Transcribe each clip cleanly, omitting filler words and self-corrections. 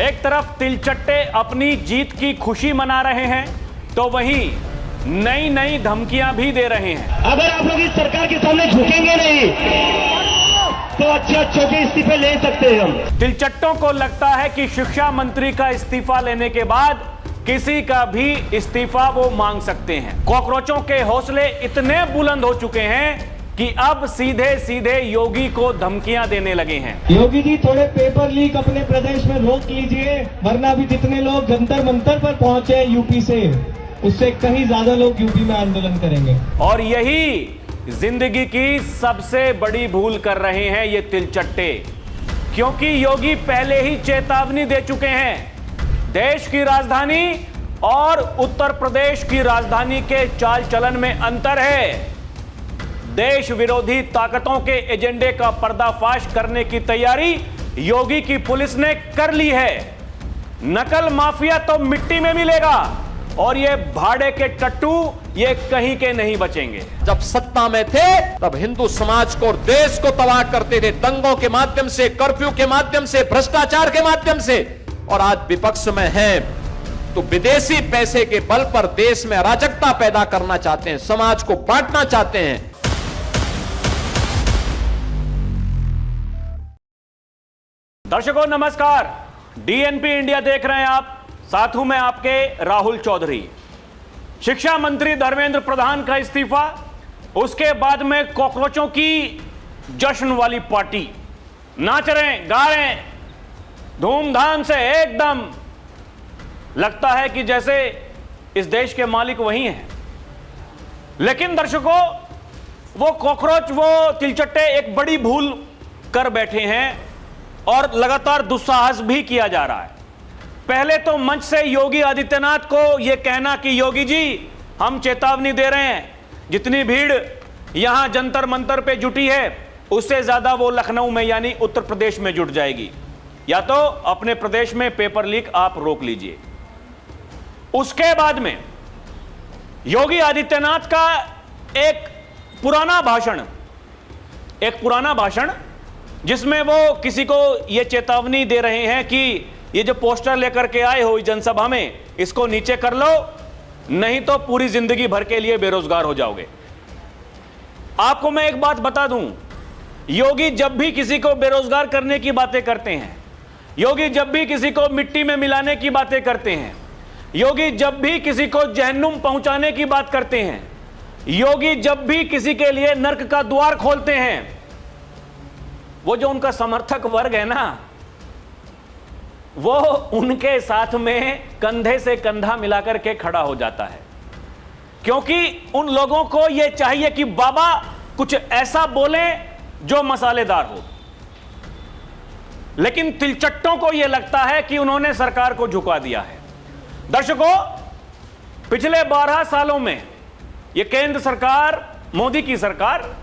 एक तरफ तिलचट्टे अपनी जीत की खुशी मना रहे हैं तो वहीं नई नई धमकियां भी दे रहे हैं। अगर आप लोग इस सरकार के सामने झुकेंगे नहीं तो अच्छे के इस्तीफे ले सकते हैं हम। तिलचट्टों को लगता है कि शिक्षा मंत्री का इस्तीफा लेने के बाद किसी का भी इस्तीफा वो मांग सकते हैं। कॉकरोचों के हौसले इतने बुलंद हो चुके हैं कि अब सीधे सीधे योगी को धमकियां देने लगे हैं। योगी जी थोड़े पेपर लीक अपने प्रदेश में रोक लीजिए, वरना भी जितने लोग जंतर मंतर पर पहुंचे यूपी से, उससे कहीं ज्यादा लोग यूपी में आंदोलन करेंगे। और यही जिंदगी की सबसे बड़ी भूल कर रहे हैं ये तिलचट्टे, क्योंकि योगी पहले ही चेतावनी दे चुके हैं। देश की राजधानी और उत्तर प्रदेश की राजधानी के चाल चलन में अंतर है। देश विरोधी ताकतों के एजेंडे का पर्दाफाश करने की तैयारी योगी की पुलिस ने कर ली है। नकल माफिया तो मिट्टी में मिलेगा और ये भाड़े के टट्टू ये कहीं के नहीं बचेंगे। जब सत्ता में थे तब हिंदू समाज को और देश को तबाह करते थे, दंगों के माध्यम से, कर्फ्यू के माध्यम से, भ्रष्टाचार के माध्यम से। और आज विपक्ष में हैं तो विदेशी पैसे के बल पर देश में अराजकता पैदा करना चाहते हैं, समाज को बांटना चाहते हैं। दर्शकों नमस्कार, डीएनपी इंडिया देख रहे हैं आप, साथ हूं मैं आपके राहुल चौधरी। शिक्षा मंत्री धर्मेंद्र प्रधान का इस्तीफा, उसके बाद में कॉकरोचों की जश्न वाली पार्टी, नाच रहे हैं, गा रहे हैं धूमधाम से, एकदम लगता है कि जैसे इस देश के मालिक वही हैं। लेकिन दर्शकों, वो कॉकरोच, वो तिलचट्टे एक बड़ी भूल कर बैठे हैं और लगातार दुस्साहस भी किया जा रहा है। पहले तो मंच से योगी आदित्यनाथ को यह कहना कि योगी जी हम चेतावनी दे रहे हैं, जितनी भीड़ यहां जंतर मंतर पे जुटी है उससे ज्यादा वो लखनऊ में यानी उत्तर प्रदेश में जुट जाएगी, या तो अपने प्रदेश में पेपर लीक आप रोक लीजिए। उसके बाद में योगी आदित्यनाथ का एक पुराना भाषण जिसमें वो किसी को यह चेतावनी दे रहे हैं कि ये जो पोस्टर लेकर के आए हो जनसभा में, इसको नीचे कर लो, नहीं तो पूरी जिंदगी भर के लिए बेरोजगार हो जाओगे। आपको मैं एक बात बता दूं, योगी जब भी किसी को बेरोजगार करने की बातें करते हैं, योगी जब भी किसी को मिट्टी में मिलाने की बातें करते हैं, योगी जब भी किसी को जहन्नुम पहुंचाने की बात करते हैं, योगी जब भी किसी के लिए नर्क का द्वार खोलते हैं, वो जो उनका समर्थक वर्ग है ना, वो उनके साथ में कंधे से कंधा मिलाकर के खड़ा हो जाता है। क्योंकि उन लोगों को यह चाहिए कि बाबा कुछ ऐसा बोले जो मसालेदार हो। लेकिन तिलचट्टों को यह लगता है कि उन्होंने सरकार को झुका दिया है। दर्शकों, पिछले 12 सालों में यह केंद्र सरकार, मोदी की सरकार,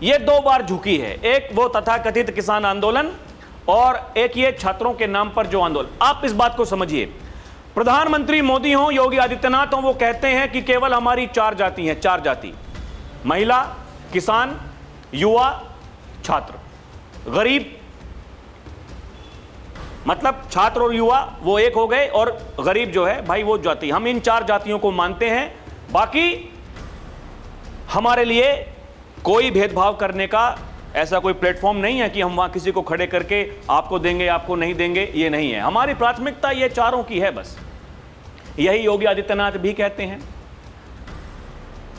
ये 2 बार झुकी है। एक वो तथाकथित किसान आंदोलन और एक ये छात्रों के नाम पर जो आंदोलन। आप इस बात को समझिए, प्रधानमंत्री मोदी हो, योगी आदित्यनाथ हो, वो कहते हैं कि केवल हमारी 4 जाति हैं, 4 जाति, महिला, किसान, युवा, छात्र, गरीब। मतलब छात्र और युवा वो एक हो गए और गरीब जो है भाई वो जाति, हम इन 4 जातियों को मानते हैं। बाकी हमारे लिए कोई भेदभाव करने का ऐसा कोई प्लेटफॉर्म नहीं है कि हम वहां किसी को खड़े करके आपको देंगे आपको नहीं देंगे, ये नहीं है। हमारी प्राथमिकता ये 4 की है बस। यही योगी आदित्यनाथ भी कहते हैं,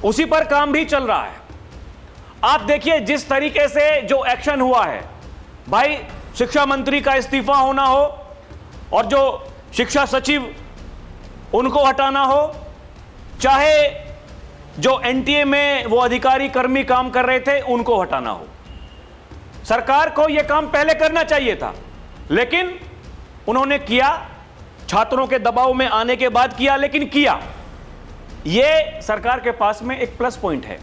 उसी पर काम भी चल रहा है। आप देखिए जिस तरीके से जो एक्शन हुआ है, भाई शिक्षा मंत्री का इस्तीफा होना हो और जो शिक्षा सचिव उनको हटाना हो, चाहे जो एनटीए में वो अधिकारी कर्मी काम कर रहे थे उनको हटाना हो, सरकार को यह काम पहले करना चाहिए था, लेकिन उन्होंने किया, छात्रों के दबाव में आने के बाद किया, लेकिन किया। यह सरकार के पास में एक प्लस पॉइंट है।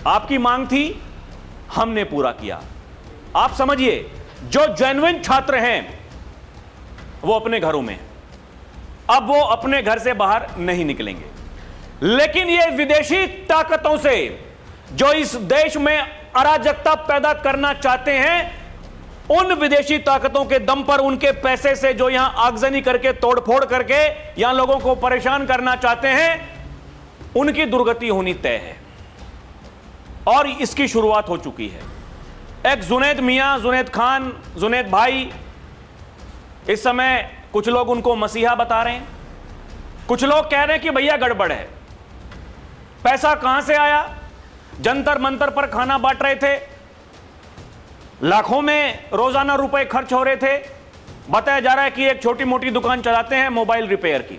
आपकी मांग थी, हमने पूरा किया। आप समझिए, जो जेन्युइन छात्र हैं वो अपने घरों में, अब वो अपने घर से बाहर नहीं निकलेंगे। लेकिन ये विदेशी ताकतों से जो इस देश में अराजकता पैदा करना चाहते हैं, उन विदेशी ताकतों के दम पर, उनके पैसे से जो यहां आगजनी करके, तोड़फोड़ करके यहां लोगों को परेशान करना चाहते हैं, उनकी दुर्गति होनी तय है और इसकी शुरुआत हो चुकी है। एक जुनैद मियां, जुनैद खान, जुनैद भाई, इस समय कुछ लोग उनको मसीहा बता रहे हैं, कुछ लोग कह रहे हैं कि भैया गड़बड़ है। पैसा कहां से आया? जंतर मंतर पर खाना बांट रहे थे, लाखों में रोजाना रुपए खर्च हो रहे थे। बताया जा रहा है कि एक छोटी मोटी दुकान चलाते हैं मोबाइल रिपेयर की,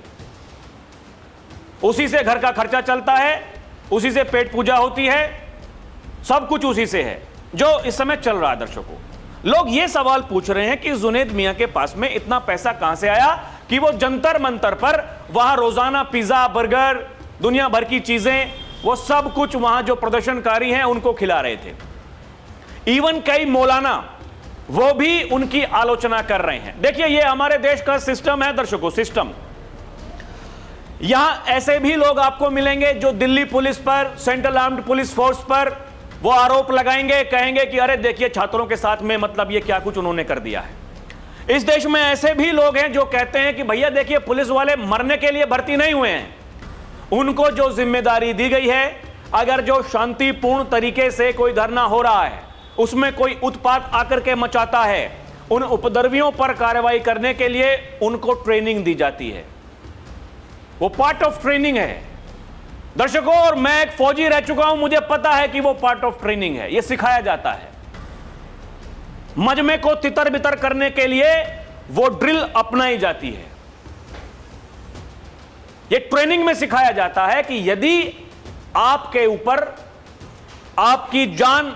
उसी से घर का खर्चा चलता है, उसी से पेट पूजा होती है, सब कुछ उसी से है, जो इस समय चल रहा है। दर्शकों, लोग ये सवाल पूछ रहे हैं कि जुनैद मियां के पास में इतना पैसा कहां से आया कि वो जंतर मंतर पर वहां रोजाना पिज्जा, बर्गर, दुनिया भर की चीजें, वो सब कुछ वहां जो प्रदर्शनकारी हैं उनको खिला रहे थे। इवन कई मौलाना वो भी उनकी आलोचना कर रहे हैं। देखिए, ये हमारे देश का सिस्टम है दर्शकों, सिस्टम। यहां ऐसे भी लोग आपको मिलेंगे जो दिल्ली पुलिस पर, सेंट्रल आर्म्ड पुलिस फोर्स पर वो आरोप लगाएंगे, कहेंगे कि अरे देखिए छात्रों के साथ में मतलब ये क्या कुछ उन्होंने कर दिया है। इस देश में ऐसे भी लोग हैं जो कहते हैं कि भैया देखिए पुलिस वाले मरने के लिए भर्ती नहीं हुए हैं, उनको जो जिम्मेदारी दी गई है, अगर जो शांतिपूर्ण तरीके से कोई धरना हो रहा है उसमें कोई उत्पात आकर के मचाता है, उन उपद्रवियों पर कार्रवाई करने के लिए उनको ट्रेनिंग दी जाती है। वो पार्ट ऑफ ट्रेनिंग है दर्शकों, और मैं एक फौजी रह चुका हूं, मुझे पता है कि वो पार्ट ऑफ ट्रेनिंग है, ये सिखाया जाता है। मजमे को तितर बितर करने के लिए वो ड्रिल अपनाई जाती है। ये ट्रेनिंग में सिखाया जाता है कि यदि आपके ऊपर आपकी जान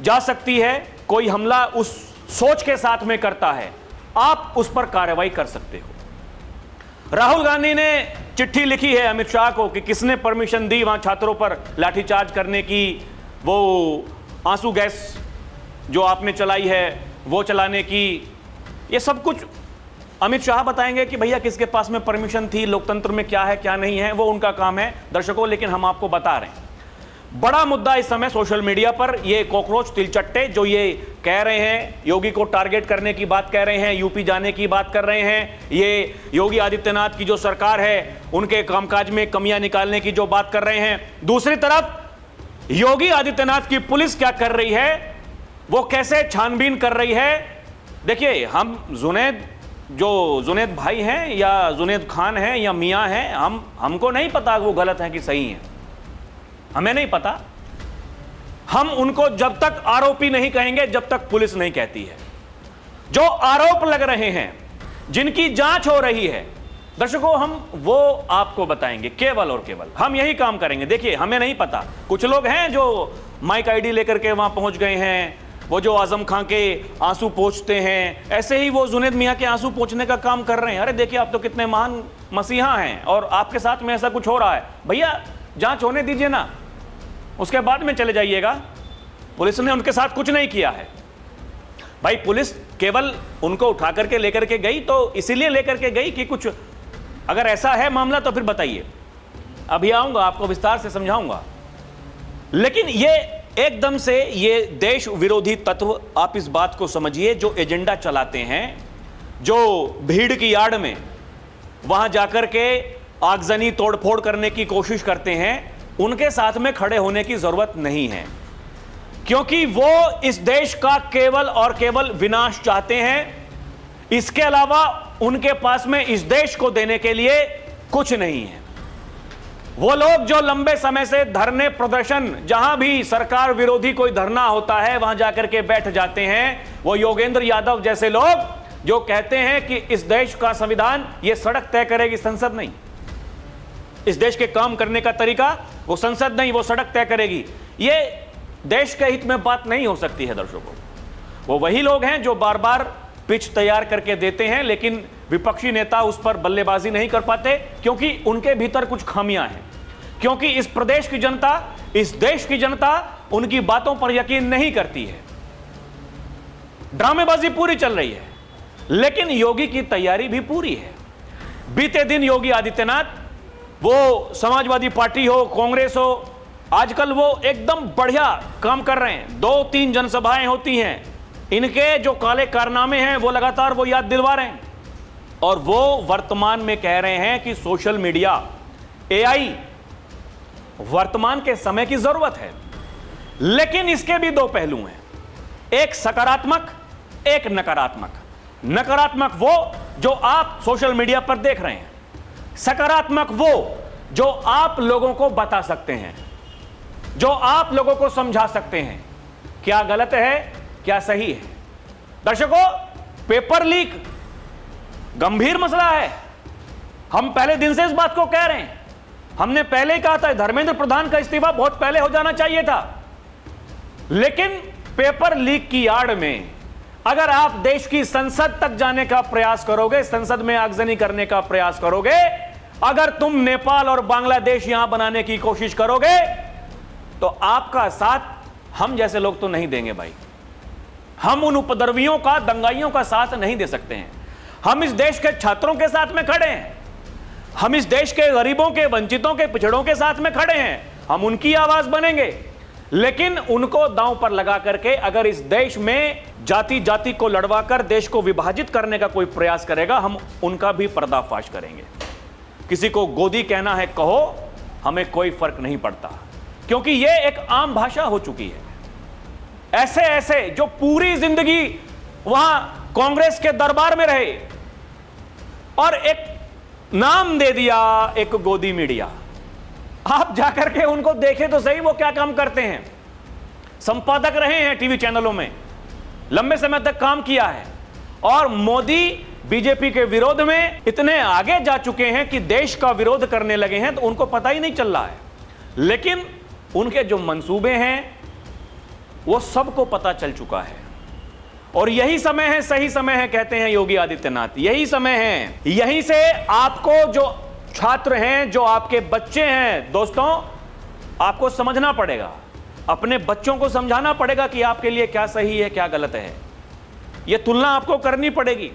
जा सकती है, कोई हमला उस सोच के साथ में करता है, आप उस पर कार्रवाई कर सकते हो। राहुल गांधी ने चिट्ठी लिखी है अमित शाह को कि किसने परमिशन दी वहां छात्रों पर लाठीचार्ज करने की, वो आंसू गैस जो आपने चलाई है वो चलाने की। ये सब कुछ अमित शाह बताएंगे कि भैया किसके पास में परमिशन थी, लोकतंत्र में क्या है क्या नहीं है, वो उनका काम है दर्शकों। लेकिन हम आपको बता रहे हैं, बड़ा मुद्दा इस समय सोशल मीडिया पर ये कॉकरोच तिलचट्टे जो ये कह रहे हैं, योगी को टारगेट करने की बात कह रहे हैं, यूपी जाने की बात कर रहे हैं, ये योगी आदित्यनाथ की जो सरकार है उनके कामकाज में कमियां निकालने की जो बात कर रहे हैं। दूसरी तरफ योगी आदित्यनाथ की पुलिस क्या कर रही है, वो कैसे छानबीन कर रही है। देखिए, हम जुनैद भाई हैं या जुनैद खान हैं या मियां हैं, हमको नहीं पता वो गलत है कि सही है, हमें नहीं पता। हम उनको जब तक आरोपी नहीं कहेंगे जब तक पुलिस नहीं कहती है। जो आरोप लग रहे हैं, जिनकी जांच हो रही है दर्शकों, हम वो आपको बताएंगे, केवल और केवल हम यही काम करेंगे। देखिए, हमें नहीं पता, कुछ लोग हैं जो माइक आईडी लेकर के वहां पहुंच गए हैं, वो जो आजम खां के आंसू पोंछते हैं, ऐसे ही वो जुनैद मियां के आंसू पोंछने का काम कर रहे हैं। अरे देखिए, आप तो कितने महान मसीहा हैं और आपके साथ में ऐसा कुछ हो रहा है। भैया जांच होने दीजिए ना, उसके बाद में चले जाइएगा। पुलिस ने उनके साथ कुछ नहीं किया है भाई, पुलिस केवल उनको उठा करके लेकर के गई, तो इसीलिए लेकर के गई कि कुछ अगर ऐसा है मामला तो फिर बताइए, अभी आऊंगा आपको विस्तार से समझाऊंगा। लेकिन ये एकदम से ये देश विरोधी तत्व, आप इस बात को समझिए, जो एजेंडा चलाते हैं, जो भीड़ की आड़ में वहां जाकर के आगजनी तोड़फोड़ करने की कोशिश करते हैं, उनके साथ में खड़े होने की जरूरत नहीं है, क्योंकि वो इस देश का केवल और केवल विनाश चाहते हैं। इसके अलावा उनके पास में इस देश को देने के लिए कुछ नहीं है। वो लोग जो लंबे समय से धरने प्रदर्शन, जहां भी सरकार विरोधी कोई धरना होता है वहां जाकर के बैठ जाते हैं, वो योगेंद्र यादव जैसे लोग जो कहते हैं कि इस देश का संविधान ये सड़क तय करेगी, संसद नहीं। इस देश के काम करने का तरीका वो संसद नहीं, वो सड़क तय करेगी। ये देश के हित में बात नहीं हो सकती है दर्शकों। वो वही लोग हैं जो बार बार पिच तैयार करके देते हैं, लेकिन विपक्षी नेता उस पर बल्लेबाजी नहीं कर पाते, क्योंकि उनके भीतर कुछ खामियां हैं, क्योंकि इस प्रदेश की जनता, इस देश की जनता उनकी बातों पर यकीन नहीं करती है। ड्रामेबाजी पूरी चल रही है, लेकिन योगी की तैयारी भी पूरी है। बीते दिन योगी आदित्यनाथ, वो समाजवादी पार्टी हो, कांग्रेस हो, आजकल वो एकदम बढ़िया काम कर रहे हैं। 2-3 जनसभाएं होती हैं, इनके जो काले कारनामे हैं वो लगातार वो याद दिलवा रहे हैं, और वो वर्तमान में कह रहे हैं कि सोशल मीडिया, एआई वर्तमान के समय की जरूरत है। लेकिन इसके भी दो पहलू हैं, एक सकारात्मक, एक नकारात्मक। नकारात्मक वो जो आप सोशल मीडिया पर देख रहे हैं, सकारात्मक वो जो आप लोगों को बता सकते हैं, जो आप लोगों को समझा सकते हैं क्या गलत है क्या सही है। दर्शकों, पेपर लीक गंभीर मसला है। हम पहले दिन से इस बात को कह रहे हैं, हमने पहले ही कहा था धर्मेंद्र प्रधान का इस्तीफा बहुत पहले हो जाना चाहिए था। लेकिन पेपर लीक की आड़ में अगर आप देश की संसद तक जाने का प्रयास करोगे, संसद में आगजनी करने का प्रयास करोगे, अगर तुम नेपाल और बांग्लादेश यहां बनाने की कोशिश करोगे, तो आपका साथ हम जैसे लोग तो नहीं देंगे भाई। हम उन उपद्रवियों का, दंगाइयों का साथ नहीं दे सकते हैं। हम इस देश के छात्रों के साथ में खड़े हैं, हम इस देश के गरीबों के, वंचितों के, पिछड़ों के साथ में खड़े हैं। हम उनकी आवाज बनेंगे, लेकिन उनको दांव पर लगा करके अगर इस देश में जाति जाति को लड़वाकर देश को विभाजित करने का कोई प्रयास करेगा, हम उनका भी पर्दाफाश करेंगे। किसी को गोदी कहना है कहो, हमें कोई फर्क नहीं पड़ता, क्योंकि यह एक आम भाषा हो चुकी है। ऐसे ऐसे जो पूरी जिंदगी वहां कांग्रेस के दरबार में रहे और एक नाम दे दिया, एक गोदी मीडिया। आप जाकर के उनको देखें तो सही वो क्या काम करते हैं। संपादक रहे हैं टीवी चैनलों में, लंबे समय तक काम किया है, और मोदी बीजेपी के विरोध में इतने आगे जा चुके हैं कि देश का विरोध करने लगे हैं, तो उनको पता ही नहीं चल रहा है। लेकिन उनके जो मंसूबे हैं वो सबको पता चल चुका है। और यही समय है, सही समय है, कहते हैं योगी आदित्यनाथ। यही समय है, यहीं से आपको जो छात्र हैं, जो आपके बच्चे हैं, दोस्तों आपको समझना पड़ेगा, अपने बच्चों को समझाना पड़ेगा कि आपके लिए क्या सही है क्या गलत है। यह तुलना आपको करनी पड़ेगी।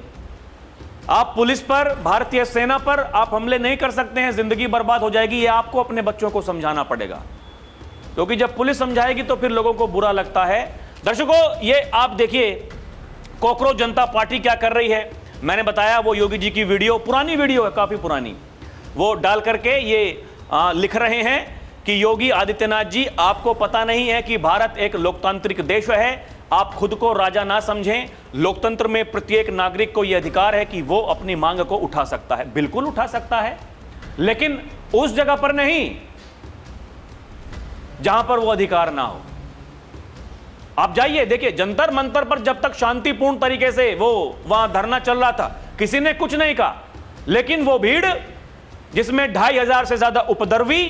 आप पुलिस पर, भारतीय सेना पर आप हमले नहीं कर सकते हैं, जिंदगी बर्बाद हो जाएगी। यह आपको अपने बच्चों को समझाना पड़ेगा, क्योंकि जब पुलिस समझाएगी तो फिर लोगों को बुरा लगता है। दर्शकों, ये आप देखिए कॉकरोच जनता पार्टी क्या कर रही है। मैंने बताया वो योगी जी की वीडियो, पुरानी वीडियो है, काफी पुरानी, वो डाल करके ये लिख रहे हैं कि योगी आदित्यनाथ जी, आपको पता नहीं है कि भारत एक लोकतांत्रिक देश है, आप खुद को राजा ना समझें। लोकतंत्र में प्रत्येक नागरिक को यह अधिकार है कि वो अपनी मांग को उठा सकता है। बिल्कुल उठा सकता है, लेकिन उस जगह पर नहीं जहां पर वो अधिकार ना हो। आप जाइए, देखिए जंतर मंतर पर जब तक शांतिपूर्ण तरीके से वो वहां धरना चल रहा था, किसी ने कुछ नहीं कहा। लेकिन वो भीड़ जिसमें 2500 से ज्यादा उपद्रवी,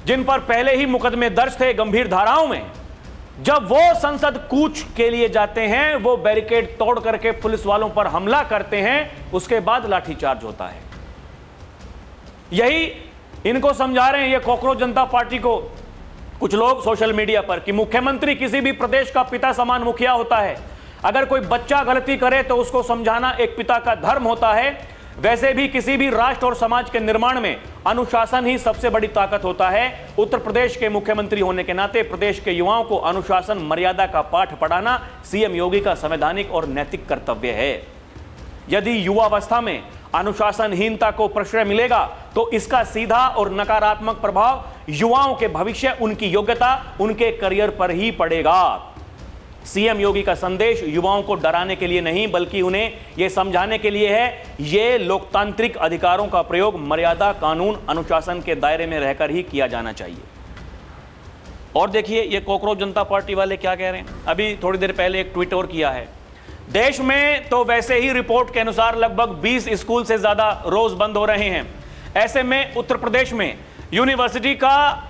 जिन पर पहले ही मुकदमे दर्ज थे गंभीर धाराओं में, जब वो संसद कूच के लिए जाते हैं, वो बैरिकेड तोड़ करके पुलिस वालों पर हमला करते हैं, उसके बाद लाठीचार्ज होता है। यही इनको समझा रहे हैं, ये कॉकरोच जनता पार्टी को कुछ लोग सोशल मीडिया पर, कि मुख्यमंत्री किसी भी प्रदेश का पिता समान मुखिया होता है। अगर कोई बच्चा गलती करे तो उसको समझाना एक पिता का धर्म होता है। वैसे भी किसी भी राष्ट्र और समाज के निर्माण में अनुशासन ही सबसे बड़ी ताकत होता है। उत्तर प्रदेश के मुख्यमंत्री होने के नाते प्रदेश के युवाओं को अनुशासन, मर्यादा का पाठ पढ़ाना सीएम योगी का संवैधानिक और नैतिक कर्तव्य है। यदि युवावस्था में अनुशासनहीनता को प्रश्रय मिलेगा तो इसका सीधा और नकारात्मक प्रभाव युवाओं के भविष्य, उनकी योग्यता, उनके करियर पर ही पड़ेगा। सीएम योगी का संदेश युवाओं को डराने के लिए नहीं, बल्कि उन्हें यह समझाने के लिए है, ये लोकतांत्रिक अधिकारों का प्रयोग मर्यादा, कानून, अनुशासन के दायरे में रहकर ही किया जाना चाहिए। और देखिए ये कॉकरोच जनता पार्टी वाले क्या कह रहे हैं। अभी थोड़ी देर पहले एक ट्वीट और किया है, देश में तो वैसे ही रिपोर्ट के अनुसार लगभग 20 स्कूल से ज्यादा रोज बंद हो रहे हैं। ऐसे में उत्तर प्रदेश में यूनिवर्सिटी का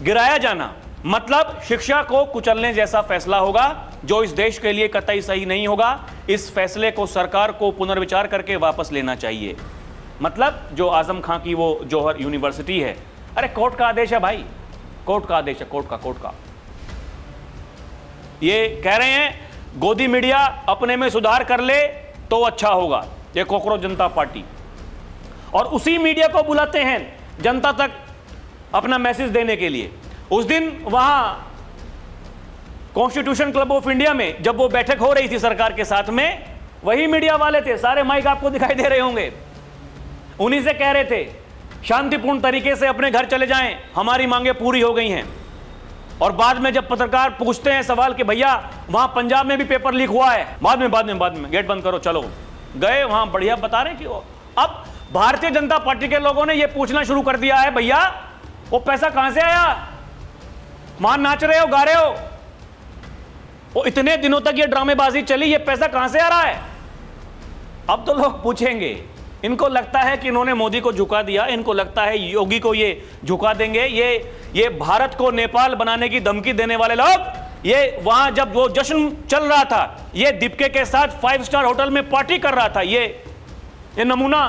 गिराया जाना मतलब शिक्षा को कुचलने जैसा फैसला होगा, जो इस देश के लिए कतई सही नहीं होगा। इस फैसले को सरकार को पुनर्विचार करके वापस लेना चाहिए। मतलब जो आजम खां की वो जौहर यूनिवर्सिटी है, अरे कोर्ट का आदेश है भाई, कोर्ट का आदेश है, कोर्ट का। ये कह रहे हैं गोदी मीडिया अपने में सुधार कर ले तो अच्छा होगा, ये कॉकरोच जनता पार्टी। और उसी मीडिया को बुलाते हैं जनता तक अपना मैसेज देने के लिए। उस दिन वहां कॉन्स्टिट्यूशन क्लब ऑफ इंडिया में जब वो बैठक हो रही थी सरकार के साथ में, वही मीडिया वाले थे, सारे माइक आपको दिखाई दे रहे होंगे, उन्हीं से कह रहे थे शांतिपूर्ण तरीके से अपने घर चले जाएं, हमारी मांगे पूरी हो गई हैं। और बाद में जब पत्रकार पूछते हैं सवाल कि भैया वहां पंजाब में भी पेपर लीक हुआ है, बाद में गेट बंद करो चलो, गए वहां बढ़िया बता रहे कि अब भारतीय जनता पार्टी के लोगों ने यह पूछना शुरू कर दिया है, भैया वो पैसा कहां से आया, वहां नाच रहे हो, गा रहे हो, वो इतने दिनों तक ये ड्रामेबाजी चली, ये पैसा कहां से आ रहा है। अब तो लोग पूछेंगे, इनको लगता है कि इन्होंने मोदी को झुका दिया, इनको लगता है योगी को ये झुका देंगे, ये भारत को नेपाल बनाने की धमकी देने वाले लोग, ये वहां जब वो जश्न चल रहा था, ये दीपके के साथ 5 स्टार होटल में पार्टी कर रहा था, ये नमूना,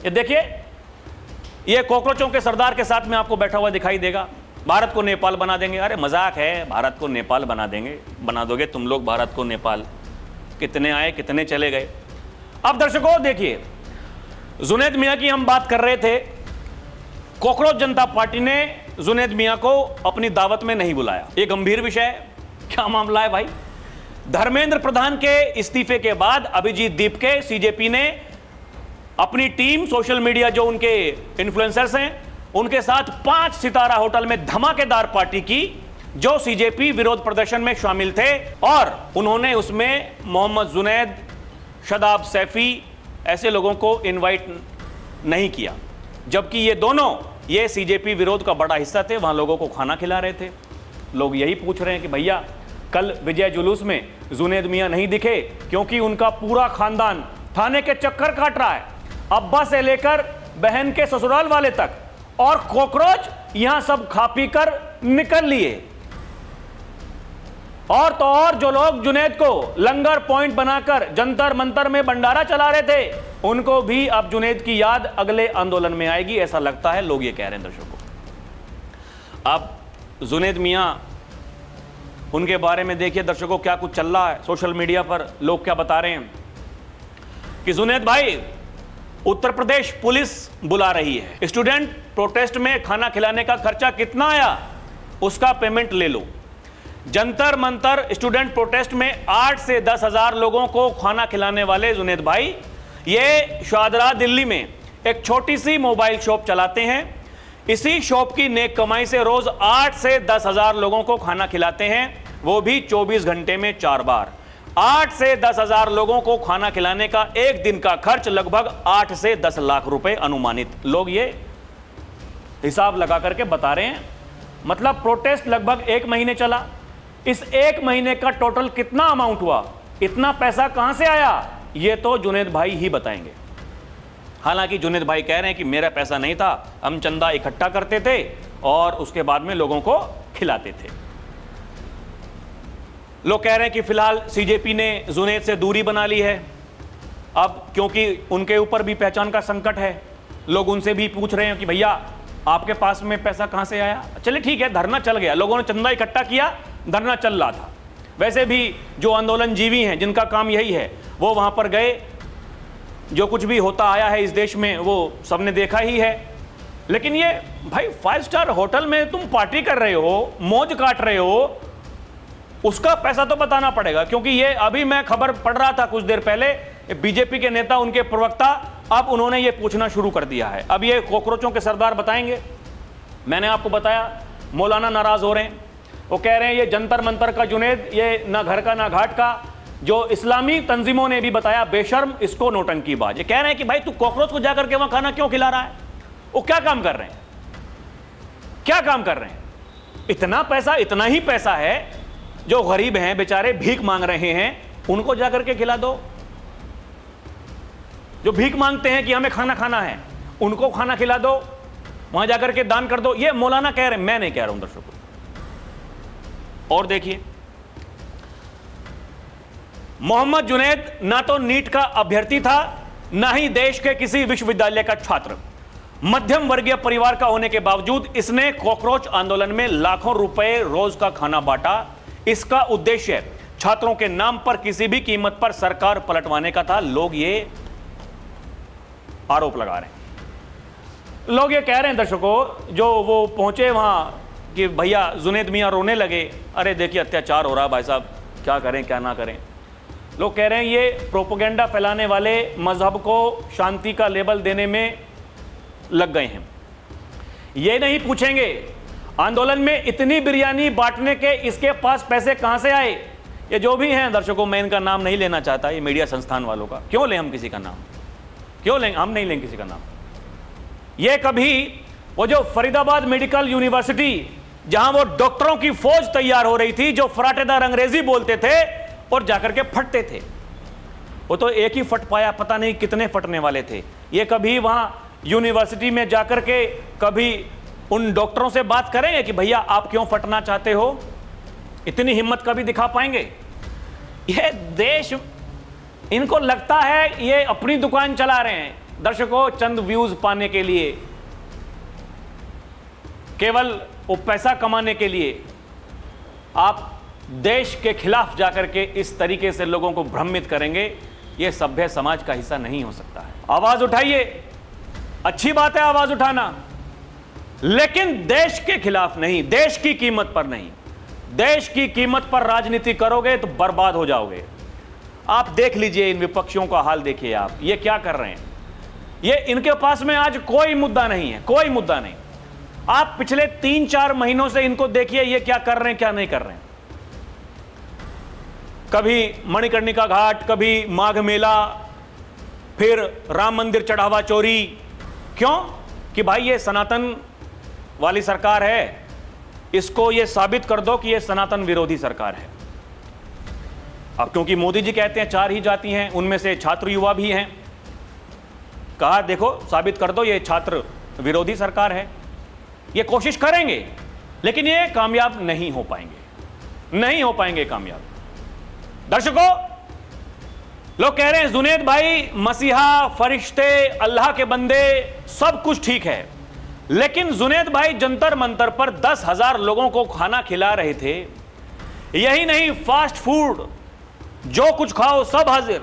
ये देखिए, ये कॉकरोचों के सरदार के साथ में आपको बैठा हुआ दिखाई देगा, भारत को नेपाल बना देंगे। अरे मजाक है, भारत को नेपाल बना देंगे, बना दोगे तुम लोग भारत को नेपाल, कितने आए कितने चले गए। अब दर्शकों देखिए, जुनैद मियां की हम बात कर रहे थे, कॉकरोच जनता पार्टी ने जुनैद मियां को अपनी दावत में नहीं बुलाया, ये गंभीर विषय है। क्या मामला है भाई? धर्मेंद्र प्रधान के इस्तीफे के बाद अभिजीत दीपके, सीजेपी ने अपनी टीम, सोशल मीडिया जो उनके इन्फ्लुएंसर्स हैं, उनके साथ 5 सितारा होटल में धमाकेदार पार्टी की, जो सीजेपी विरोध प्रदर्शन में शामिल थे, और उन्होंने उसमें मोहम्मद जुनैद, शदाब सैफी ऐसे लोगों को इनवाइट नहीं किया, जबकि ये दोनों ये सीजेपी विरोध का बड़ा हिस्सा थे, वहां लोगों को खाना खिला रहे थे। लोग यही पूछ रहे हैं कि भैया कल विजय जुलूस में जुनैद मियां नहीं दिखे क्योंकि उनका पूरा खानदान थाने के चक्कर काट रहा है, अब्बा से लेकर बहन के ससुराल वाले तक, और कॉकरोच यहां सब खा पी कर निकल लिए। और तो और जो लोग जुनैद को लंगर पॉइंट बनाकर जंतर मंतर में भंडारा चला रहे थे, उनको भी अब जुनैद की याद अगले आंदोलन में आएगी, ऐसा लगता है, लोग ये कह रहे हैं दर्शकों। अब जुनैद मियां, उनके बारे में देखिए दर्शकों क्या कुछ चल रहा है सोशल मीडिया पर, लोग क्या बता रहे हैं कि जुनैद भाई, उत्तर प्रदेश पुलिस बुला रही है, स्टूडेंट प्रोटेस्ट में खाना खिलाने का खर्चा कितना आया उसका पेमेंट ले लो। जंतर मंतर स्टूडेंट प्रोटेस्ट में 8 से 10 हजार लोगों को खाना खिलाने वाले जुनैद भाई, ये शाहदरा दिल्ली में एक छोटी सी मोबाइल शॉप चलाते हैं। इसी शॉप की नेक कमाई से रोज 8 से 10 हजार लोगों को खाना खिलाते हैं, वो भी 24 घंटे में 4 बार। 8 से 10 हजार लोगों को खाना खिलाने का एक दिन का खर्च लगभग 8 से 10 लाख रुपए अनुमानित। लोग ये हिसाब लगा करके बता रहे हैं, मतलब प्रोटेस्ट लगभग 1 महीने चला, इस 1 महीने का टोटल कितना अमाउंट हुआ, इतना पैसा कहां से आया, ये तो जुनैद भाई ही बताएंगे। हालांकि जुनैद भाई कह रहे हैं कि मेरा पैसा नहीं था, हम चंदा इकट्ठा करते थे और उसके बाद में लोगों को खिलाते थे। लोग कह रहे हैं कि फिलहाल सीजेपी ने जुनैद से दूरी बना ली है, अब क्योंकि उनके ऊपर भी पहचान का संकट है। लोग उनसे भी पूछ रहे हैं कि भैया आपके पास में पैसा कहां से आया। चलिए ठीक है, धरना चल गया, लोगों ने चंदा इकट्ठा किया, धरना चल रहा था। वैसे भी जो आंदोलन जीवी हैं, जिनका काम यही है, वो वहां पर गए, जो कुछ भी होता आया है इस देश में वो सबने देखा ही है। लेकिन ये भाई 5 स्टार होटल में तुम पार्टी कर रहे हो, मौज काट रहे हो, उसका पैसा तो बताना पड़ेगा। क्योंकि ये अभी मैं खबर पढ़ रहा था कुछ देर पहले, बीजेपी के नेता, उनके प्रवक्ता, अब उन्होंने ये पूछना शुरू कर दिया है। अब ये कॉकरोचों के सरदार बताएंगे। मैंने आपको बताया मौलाना नाराज हो रहे हैं, वो कह रहे हैं ये जंतर मंतर का जुनैद, ये ना घर का ना घाट का। जो इस्लामी तंजीमों ने भी बताया बेशर्म, इसको नौटंकीबाज। ये कह रहे हैं कि भाई तू कॉकरोच को जाकर के वहां खाना क्यों खिला रहा है, वो क्या काम कर रहे हैं, क्या काम कर रहे हैं। इतना पैसा, इतना ही पैसा है, जो गरीब हैं बेचारे भीख मांग रहे हैं, उनको जाकर के खिला दो। जो भीख मांगते हैं कि हमें खाना खाना है, उनको खाना खिला दो, वहां जाकर के दान कर दो। ये मौलाना कह रहे हैं, मैं नहीं कह रहा हूं दर्शकों। और देखिए, मोहम्मद जुनैद ना तो नीट का अभ्यर्थी था, ना ही देश के किसी विश्वविद्यालय का छात्र। मध्यम वर्गीय परिवार का होने के बावजूद इसने कॉकरोच आंदोलन में लाखों रुपए रोज का खाना बांटा। इसका उद्देश्य छात्रों के नाम पर किसी भी कीमत पर सरकार पलटवाने का था। लोग ये आरोप लगा रहे हैं। लोग ये कह रहे हैं दर्शकों, जो वो पहुंचे वहां कि भैया जुनेद मियाँ रोने लगे, अरे देखिए अत्याचार हो रहा भाई साहब, क्या करें क्या ना करें। लोग कह रहे हैं ये प्रोपोगेंडा फैलाने वाले मजहब को शांति का लेबल देने में लग गए हैं। ये नहीं पूछेंगे आंदोलन में इतनी बिरयानी बांटने के इसके पास पैसे कहां से आए। ये जो भी हैं दर्शकों, मैं इनका नाम नहीं लेना चाहता, ये मीडिया संस्थान वालों का, क्यों लें हम किसी का नाम, क्यों लें, हम नहीं लें किसी का नाम। ये कभी वो जो फरीदाबाद मेडिकल यूनिवर्सिटी जहां वो डॉक्टरों की फौज तैयार हो रही थी जो फराटेदार अंग्रेजी बोलते थे और जाकर के फटते थे, वो तो एक ही फट पाया, पता नहीं कितने फटने वाले थे। ये कभी वहां यूनिवर्सिटी में जाकर के कभी उन डॉक्टरों से बात करेंगे कि भैया आप क्यों फटना चाहते हो, इतनी हिम्मत कभी दिखा पाएंगे। ये देश, इनको लगता है ये अपनी दुकान चला रहे हैं दर्शकों, चंद व्यूज पाने के लिए, केवल वो पैसा कमाने के लिए। आप देश के खिलाफ जाकर के इस तरीके से लोगों को भ्रमित करेंगे, ये सभ्य समाज का हिस्सा नहीं हो सकता है। आवाज उठाइए, अच्छी बात है आवाज उठाना, लेकिन देश के खिलाफ नहीं, देश की कीमत पर नहीं। देश की कीमत पर राजनीति करोगे तो बर्बाद हो जाओगे। आप देख लीजिए इन विपक्षियों का हाल, देखिए आप ये क्या कर रहे हैं। ये इनके पास में आज कोई मुद्दा नहीं है, कोई मुद्दा नहीं। आप पिछले 3-4 महीनों से इनको देखिए ये क्या कर रहे हैं क्या नहीं कर रहे हैं। कभी मणिकर्णिका घाट, कभी माघ मेला, फिर राम मंदिर चढ़ावा चोरी। क्यों? कि भाई ये सनातन वाली सरकार है, इसको ये साबित कर दो कि ये सनातन विरोधी सरकार है। अब क्योंकि मोदी जी कहते हैं 4 ही जाति हैं, उनमें से छात्र युवा भी हैं, कहा देखो साबित कर दो ये छात्र विरोधी सरकार है। ये कोशिश करेंगे लेकिन ये कामयाब नहीं हो पाएंगे, नहीं हो पाएंगे कामयाब। दर्शकों, लोग कह रहे हैं जुनेद भाई मसीहा, फरिश्ते, अल्लाह के बंदे, सब कुछ ठीक है, लेकिन जुनेद भाई जंतर मंतर पर 10,000 लोगों को खाना खिला रहे थे। यही नहीं, फास्ट फूड, जो कुछ खाओ सब हाजिर।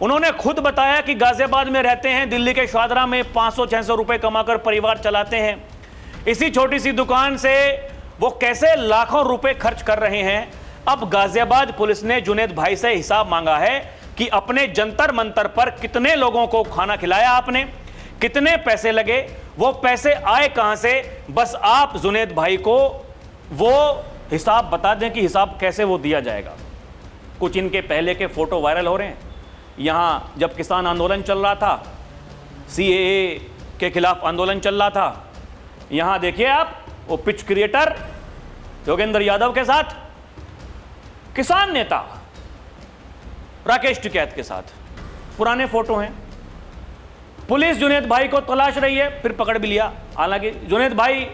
उन्होंने खुद बताया कि गाजियाबाद में रहते हैं, दिल्ली के शादरा में 500-600 रुपए कमाकर परिवार चलाते हैं। इसी छोटी सी दुकान से वो कैसे लाखों रुपए खर्च कर रहे हैं। अब गाजियाबाद पुलिस ने जुनेद भाई से हिसाब मांगा है कि अपने जंतर मंतर पर कितने लोगों को खाना खिलाया आपने, कितने पैसे लगे, वो पैसे आए कहां से। बस आप जुनेद भाई को वो हिसाब बता दें कि हिसाब कैसे वो दिया जाएगा। कुछ इनके पहले के फोटो वायरल हो रहे हैं। यहां जब किसान आंदोलन चल रहा था, CAA के खिलाफ आंदोलन चल रहा था, यहां देखिए आप वो पिच क्रिएटर योगेंद्र यादव के साथ किसान नेता राकेश टिकैत के साथ, पुराने फोटो हैं। पुलिस जुनेद भाई को तलाश रही है, फिर पकड़ भी लिया। हालांकि जुनेद भाई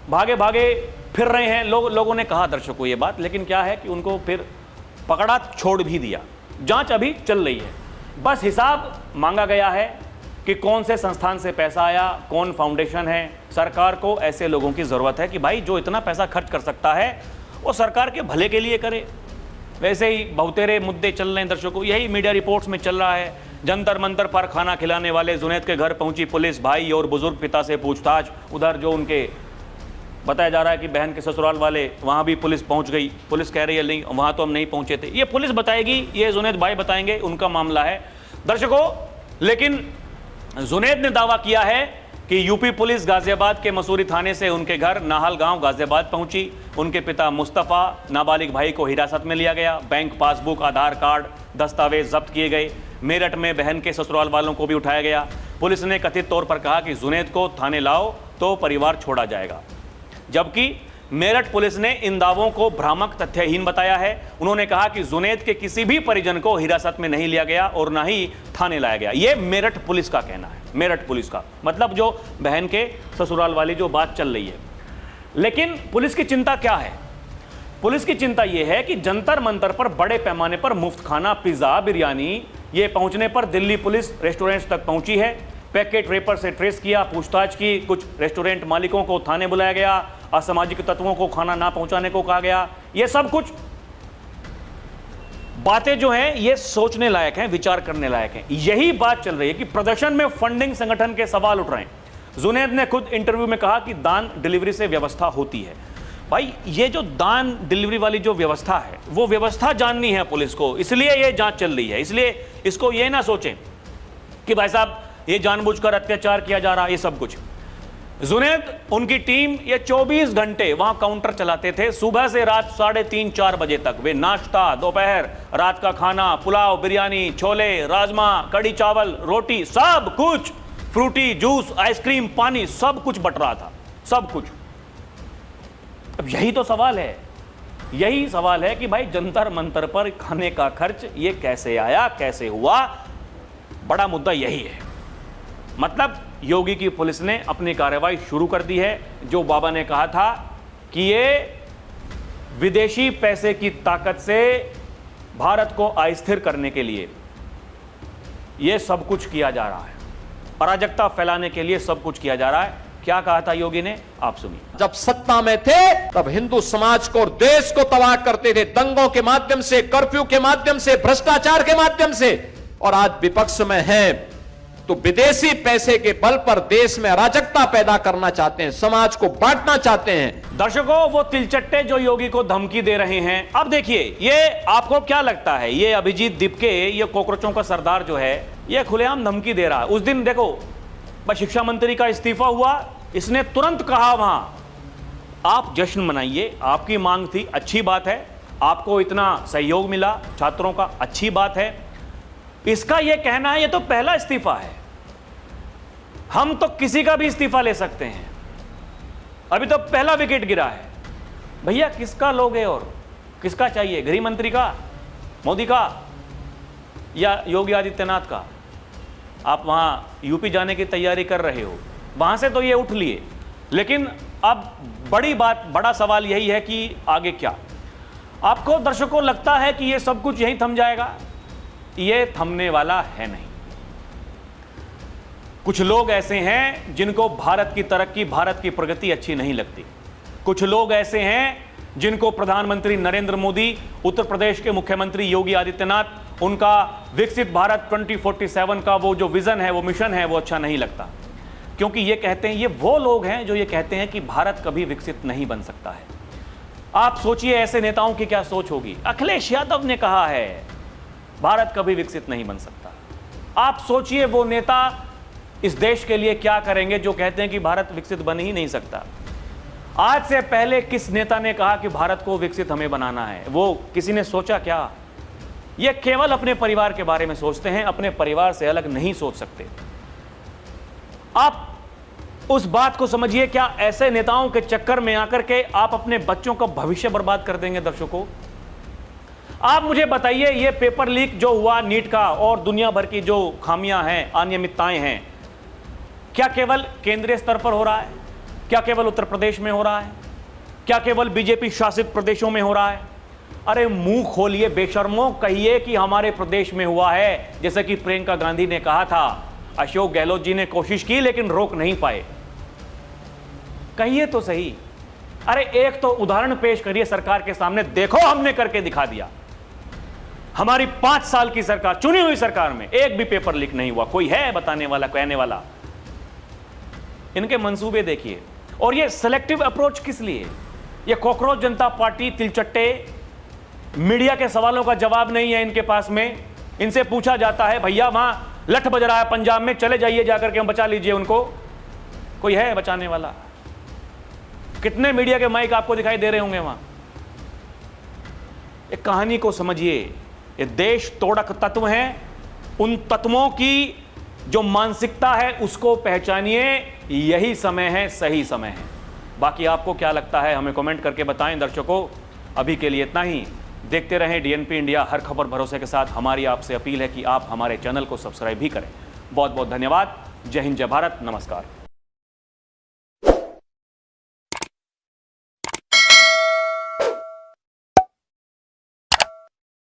भागे भागे फिर रहे हैं, लोगों ने कहा दर्शकों ये बात, लेकिन क्या है कि उनको फिर पकड़ा, छोड़ भी दिया। जांच अभी चल रही है। बस हिसाब मांगा गया है कि कौन से संस्थान से पैसा आया, कौन फाउंडेशन है। सरकार को ऐसे लोगों की जरूरत है कि भाई जो इतना पैसा खर्च कर सकता है वो सरकार के भले के लिए करे। वैसे ही बहुतेरे मुद्दे चल रहे हैं दर्शकों, यही मीडिया रिपोर्ट्स में चल रहा है। जंतर मंतर पर खाना खिलाने वाले जुनेद के घर पहुंची पुलिस, भाई और बुजुर्ग पिता से पूछताछ। उधर जो उनके बताया जा रहा है कि बहन के ससुराल वाले, वहां भी पुलिस पहुंच गई। पुलिस कह रही है नहीं वहां तो हम नहीं पहुंचे थे। ये पुलिस बताएगी, ये जुनेद भाई बताएंगे, उनका मामला है दर्शकों। लेकिन जुनेद ने दावा किया है कि यूपी पुलिस गाजियाबाद के मसूरी थाने से उनके घर नाहल गांव गाजियाबाद पहुंची। उनके पिता मुस्तफ़ा, नाबालिग भाई को हिरासत में लिया गया। बैंक पासबुक, आधार कार्ड, दस्तावेज जब्त किए गए। मेरठ में बहन के ससुराल वालों को भी उठाया गया। पुलिस ने कथित तौर पर कहा कि जुनेद को थाने लाओ तो परिवार छोड़ा जाएगा, जबकि मेरठ पुलिस ने इन दावों को भ्रामक, तथ्यहीन बताया है। उन्होंने कहा कि जुनेद के किसी भी परिजन को हिरासत में नहीं लिया गया और ना ही थाने लाया गया। यह मेरठ पुलिस का कहना है, मेरठ पुलिस का, मतलब जो बहन के ससुराल वाली जो बात चल रही है। लेकिन पुलिस की चिंता क्या है? पुलिस की चिंता यह है कि जंतर मंतर पर बड़े पैमाने पर मुफ्त खाना, पिज्जा, बिरयानी, ये पहुंचने पर दिल्ली पुलिस रेस्टोरेंट्स तक पहुंची है। पैकेट रेपर से ट्रेस किया, पूछताछ की। कुछ रेस्टोरेंट मालिकों को थाने बुलाया गया। असामाजिक तत्वों को खाना ना पहुंचाने को कहा गया। ये सब कुछ बातें जो हैं ये सोचने लायक हैं, विचार करने लायक हैं। यही बात चल रही है कि प्रदर्शन में फंडिंग संगठन के सवाल उठ रहे हैं। जुनेद ने खुद इंटरव्यू में कहा कि दान डिलीवरी से व्यवस्था होती है। भाई ये जो दान डिलीवरी वाली जो व्यवस्था है, वो व्यवस्था जाननी है पुलिस को, इसलिए ये जांच चल रही है। इसलिए इसको ये ना सोचें कि भाई साहब ये जानबूझकर अत्याचार किया जा रहा है, ये सब कुछ। जुनैद, उनकी टीम ये 24 घंटे वहां काउंटर चलाते थे, सुबह से रात 3:30-4 बजे तक। वे नाश्ता, दोपहर, रात का खाना, पुलाव, बिरयानी, छोले, राजमा, कड़ी चावल, रोटी, सब कुछ, फ्रूटी, जूस, आइसक्रीम, पानी, सब कुछ बट रहा था, सब कुछ। अब यही तो सवाल है, यही सवाल है कि भाई जंतर मंतर पर खाने का खर्च ये कैसे आया, कैसे हुआ? बड़ा मुद्दा यही है। मतलब योगी की पुलिस ने अपनी कार्रवाई शुरू कर दी है। जो बाबा ने कहा था कि ये विदेशी पैसे की ताकत से भारत को अस्थिर करने के लिए ये सब कुछ किया जा रहा है, अराजकता फैलाने के लिए सब कुछ किया जा रहा है। क्या कहा था योगी ने, आप सुनिए। जब सत्ता में थे तब हिंदू समाज को और देश को तबाह करते थे, दंगों के माध्यम से, कर्फ्यू के माध्यम से, भ्रष्टाचार के माध्यम से। और आज विपक्ष में हैं तो विदेशी पैसे के बल पर देश में अराजकता पैदा करना चाहते हैं, समाज को बांटना चाहते हैं। दर्शकों, वो तिलचट्टे जो योगी को धमकी दे रहे हैं, अब देखिए, ये आपको क्या लगता है, ये अभिजीत दीपके, ये कॉकरोचों का सरदार जो है, ये खुलेआम धमकी दे रहा है। उस दिन देखो, शिक्षा मंत्री का इस्तीफा हुआ, इसने तुरंत कहा वहां आप जश्न मनाइए, आपकी मांग थी, अच्छी बात है, आपको इतना सहयोग मिला छात्रों का, अच्छी बात है। इसका यह कहना है ये तो पहला इस्तीफा है, हम तो किसी का भी इस्तीफा ले सकते हैं, अभी तो पहला विकेट गिरा है। भैया किसका लोगे और किसका चाहिए, गृह मंत्री का, मोदी का या योगी आदित्यनाथ का? आप वहां यूपी जाने की तैयारी कर रहे हो, वहां से तो ये उठ लिए, लेकिन अब बड़ी बात, बड़ा सवाल यही है कि आगे क्या? आपको दर्शकों लगता है कि ये सब कुछ यहीं थम जाएगा? ये थमने वाला है नहीं। कुछ लोग ऐसे हैं जिनको भारत की तरक्की, भारत की प्रगति अच्छी नहीं लगती। कुछ लोग ऐसे हैं जिनको प्रधानमंत्री नरेंद्र मोदी, उत्तर प्रदेश के मुख्यमंत्री योगी आदित्यनाथ, उनका विकसित भारत 2047 का वो जो विजन है, वो मिशन है, वो अच्छा नहीं लगता। क्योंकि ये कहते हैं, ये वो लोग हैं जो ये कहते हैं कि भारत कभी विकसित नहीं बन सकता है। आप सोचिए ऐसे नेताओं की क्या सोच होगी। अखिलेश यादव ने कहा है भारत कभी विकसित नहीं बन सकता। आप सोचिए वो नेता इस देश के लिए क्या करेंगे जो कहते हैं कि भारत विकसित बन ही नहीं सकता। आज से पहले किस नेता ने कहा कि भारत को विकसित हमें बनाना है? वो किसी ने सोचा क्या? ये केवल अपने परिवार के बारे में सोचते हैं, अपने परिवार से अलग नहीं सोच सकते। आप उस बात को समझिए, क्या ऐसे नेताओं के चक्कर में आकर के आप अपने बच्चों का भविष्य बर्बाद कर देंगे? दर्शकों, आप मुझे बताइए, ये पेपर लीक जो हुआ नीट का और दुनिया भर की जो खामियां हैं, अनियमितताएं हैं, क्या केवल केंद्रीय स्तर पर हो रहा है? क्या केवल उत्तर प्रदेश में हो रहा है? क्या केवल बीजेपी शासित प्रदेशों में हो रहा है? अरे मुंह खोलिए बेशर्मों, कहिए कि हमारे प्रदेश में हुआ है। जैसे कि प्रियंका गांधी ने कहा था, अशोक गहलोत जी ने कोशिश की लेकिन रोक नहीं पाए। कहिए तो सही। अरे एक तो उदाहरण पेश करिए सरकार के सामने, देखो हमने करके दिखा दिया। हमारी 5 साल की सरकार, चुनी हुई सरकार में एक भी पेपर लीक नहीं हुआ। कोई है बताने वाला, कहने वाला? इनके मंसूबे देखिए। और ये सिलेक्टिव अप्रोच किस लिए? ये कॉकरोच जनता पार्टी तिलचट्टे, मीडिया के सवालों का जवाब नहीं है इनके पास में। इनसे पूछा जाता है, भैया वहां लठ बज रहा है पंजाब में, चले जाइए जाकर के, हम बचा लीजिए उनको। कोई है बचाने वाला? कितने मीडिया के माइक आपको दिखाई दे रहे होंगे वहां? एक कहानी को समझिए। ये देश तोड़क तत्व हैं, उन तत्वों की जो मानसिकता है उसको पहचानिए। यही समय है, सही समय है। बाकी आपको क्या लगता है हमें कमेंट करके बताएं। दर्शकों, अभी के लिए इतना ही। देखते रहें डीएनपी इंडिया, हर खबर भरोसे के साथ। हमारी आपसे अपील है कि आप हमारे चैनल को सब्सक्राइब भी करें। बहुत बहुत धन्यवाद। जय हिंद, जय भारत, नमस्कार।